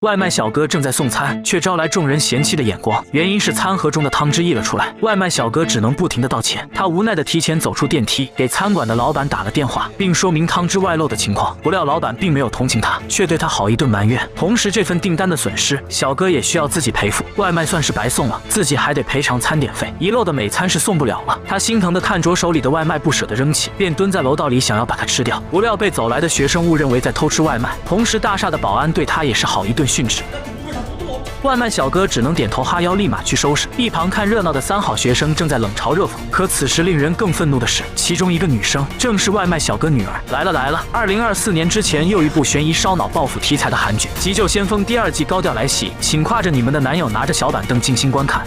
外卖小哥正在送餐，却招来众人嫌弃的眼光，原因是餐盒中的汤汁溢了出来。外卖小哥只能不停地道歉，他无奈地提前走出电梯，给餐馆的老板打了电话，并说明汤汁外漏的情况。不料老板并没有同情他，却对他好一顿埋怨。同时，这份订单的损失，小哥也需要自己赔付。外卖算是白送了，自己还得赔偿餐点费，遗漏的每餐是送不了了。他心疼地看着手里的外卖，不舍得扔弃，便蹲在楼道里想要把它吃掉。不料被走来的学生误认为在偷吃外卖，同时大厦的保安对他也是好一顿训斥。外卖小哥只能点头哈腰，立马去收拾。一旁看热闹的3好学生正在冷嘲热讽。可此时令人更愤怒的是，其中一个女生正是外卖小哥女儿。来了！2024年之前又一部悬疑烧脑报复题材的韩剧《急救先锋》第2季高调来袭，请挎着你们的男友，拿着小板凳静心观看。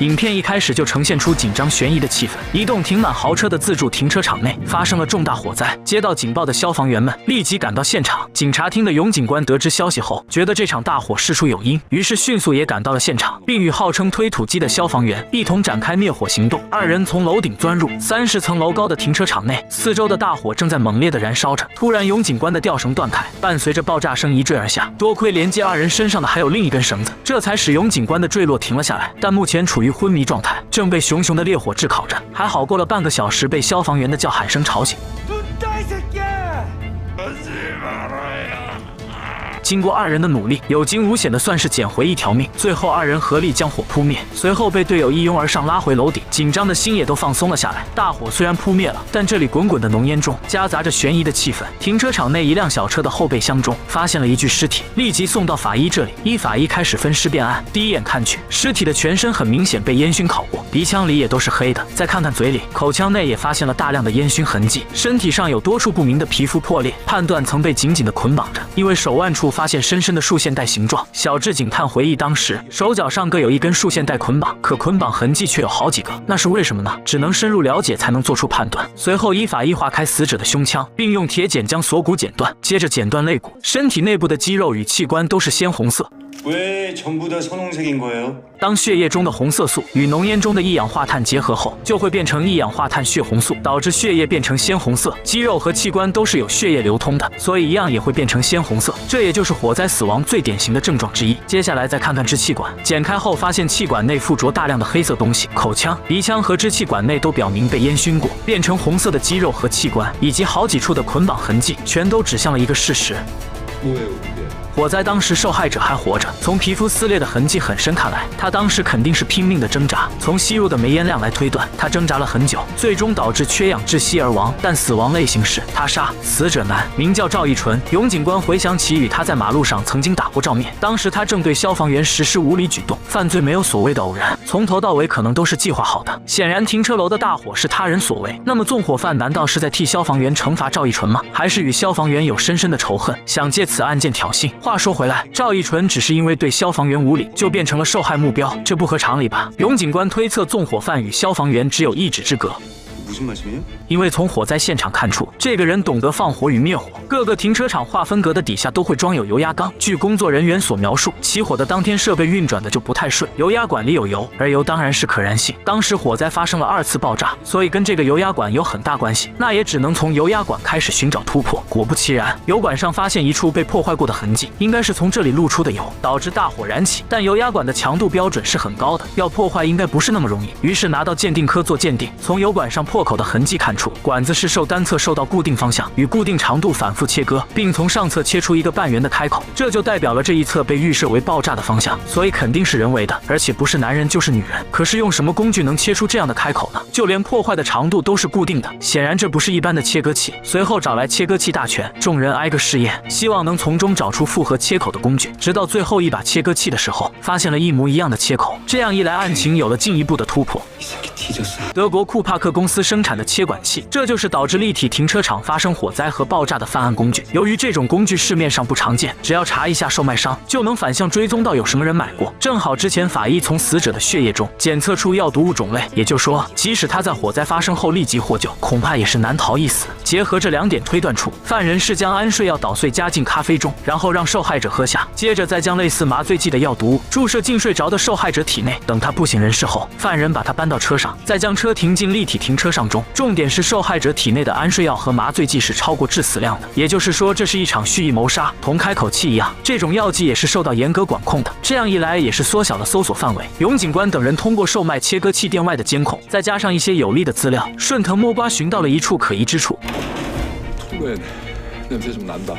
影片一开始就呈现出紧张悬疑的气氛，一栋停满豪车的自助停车场内发生了重大火灾。接到警报的消防员们立即赶到现场，警察厅的永警官得知消息后，觉得这场大火事出有因，于是迅速也赶到了现场，并与号称推土机的消防员一同展开灭火行动。2人从楼顶钻入30层楼高的停车场内，四周的大火正在猛烈的燃烧着。突然，永警官的吊绳断开，伴随着爆炸声一坠而下。多亏连接2人身上的还有另一根绳子，这才使永警官的坠落停了下来。但目前处于昏迷状态，正被熊熊的烈火炙烤着。还好过了半个小时，被消防员的叫喊声吵醒。经过2人的努力，有惊无险的算是捡回一条命。最后2人合力将火扑灭，随后被队友一拥而上拉回楼顶，紧张的心也都放松了下来。大火虽然扑灭了，但这里滚滚的浓烟中夹杂着悬疑的气氛。停车场内一辆小车的后备箱中发现了一具尸体，立即送到法医这里。依法医开始分尸辨案，第一眼看去，尸体的全身很明显被烟熏烤过，鼻腔里也都是黑的。再看看嘴里、口腔内也发现了大量的烟熏痕迹，身体上有多处不明的皮肤破裂，判断曾被紧紧的捆绑着。因为手腕处发现深深的束线带形状，小智警探回忆当时手脚上各有一根束线带捆绑，可捆绑痕迹却有好几个，那是为什么呢？只能深入了解才能做出判断。随後依法医划开死者的胸腔，并用铁剪将锁骨剪断，接着剪断肋骨。身体内部的肌肉与器官都是鲜红色。왜 전부 다 선홍색인 거예요? 当血液中的红色素与浓烟中的一氧化碳结合后，就会变成一氧化碳血红素，导致血液变成鲜红色。肌肉和器官都是有血液流通的，所以一样也会变成鲜红色。这也就是火灾死亡最典型的症状之一。接下来再看看支气管，剪开后发现气管内附着大量的黑色东西，口腔、鼻腔和支气管内都表明被烟熏过，变成红色的肌肉和器官，以及好几处的捆绑痕迹，全都指向了一个事实。火灾当时受害者还活着，从皮肤撕裂的痕迹很深看来，他当时肯定是拼命的挣扎。从吸入的煤烟量来推断，他挣扎了很久，最终导致缺氧窒息而亡。但死亡类型是他杀，死者男，名叫赵义纯。永警官回想起与他在马路上曾经打过照面，当时他正对消防员实施无理举动，犯罪没有所谓的偶然，从头到尾可能都是计划好的。显然停车楼的大火是他人所为，那么纵火犯难道是在替消防员惩罚赵义纯吗？还是与消防员有深深的仇恨，想借此案件挑衅？话说回来，赵义纯只是因为对消防员无礼，就变成了受害目标，这不合常理吧？永警官推测纵火犯与消防员只有1指之隔。因为从火灾现场看出，这个人懂得放火与灭火。各个停车场划分格的底下都会装有油压缸。据工作人员所描述，起火的当天设备运转的就不太顺，油压管里有油，而油当然是可燃性。当时火灾发生了2次爆炸，所以跟这个油压管有很大关系。那也只能从油压管开始寻找突破。果不其然，油管上发现一处被破坏过的痕迹，应该是从这里露出的油，导致大火燃起。但油压管的强度标准是很高的，要破坏应该不是那么容易。于是拿到鉴定科做鉴定，从油管上破口的痕迹看出，管子是受单侧受到固定方向与固定长度反复切割，并从上侧切出一个半圆的开口，这就代表了这一侧被预设为爆炸的方向，所以肯定是人为的，而且不是男人就是女人。可是用什么工具能切出这样的开口呢？就连破坏的长度都是固定的，显然这不是一般的切割器。随后找来切割器大全，众人挨个试验，希望能从中找出复合切口的工具。直到最后一把切割器的时候，发现了一模一样的切口，这样一来案情有了进一步的突破。德国库帕克公司生产的切管器，这就是导致立体停车场发生火灾和爆炸的犯案工具。由于这种工具市面上不常见，只要查一下售卖商，就能反向追踪到有什么人买过。正好之前法医从死者的血液中检测出药毒物种类，也就是说，即使他在火灾发生后立即获救，恐怕也是难逃一死。结合这2点推断出，犯人是将安睡药捣碎加进咖啡中，然后让受害者喝下，接着再将类似麻醉剂的药毒注射进睡着的受害者体内。等他不省人事后，犯人把他搬到车上，再将车停进立体停车场中。重点是受害者体内的安睡药和麻醉剂是超过致死量的，也就是说这是一场蓄意谋杀。同开口器一样，这种药剂也是受到严格管控的。这样一来也是缩小了搜索范围。永警官等人通过售卖切割器店外的监控，再加上一些有力的资料，顺藤摸瓜寻到了一处可疑之处。 냄새 좀 난다.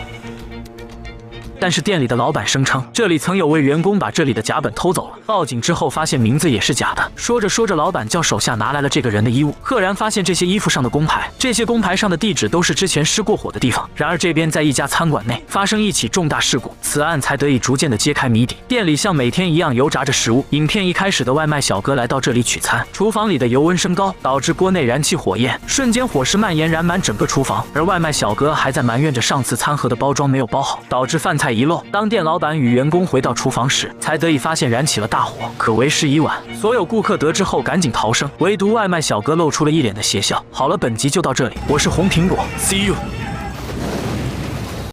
但是店里的老板声称，这里曾有位员工把这里的甲本偷走了。报警之后，发现名字也是假的。说着说着，老板叫手下拿来了这个人的衣物，赫然发现这些衣服上的工牌，这些工牌上的地址都是之前失过火的地方。然而这边在一家餐馆内发生一起重大事故，此案才得以逐渐的揭开谜底。店里像每天一样油炸着食物。影片一开始的外卖小哥来到这里取餐，厨房里的油温升高，导致锅内燃起火焰，瞬间火势蔓延，燃满整个厨房。而外卖小哥还在埋怨着上次餐盒的包装没有包好，导致饭菜遗漏。当店老板与员工回到厨房时，才得以发现燃起了大火，可为时已晚。所有顾客得知后赶紧逃生，唯独外卖小哥露出了一脸的邪笑。好了，本集就到这里，我是红苹果 ，See you。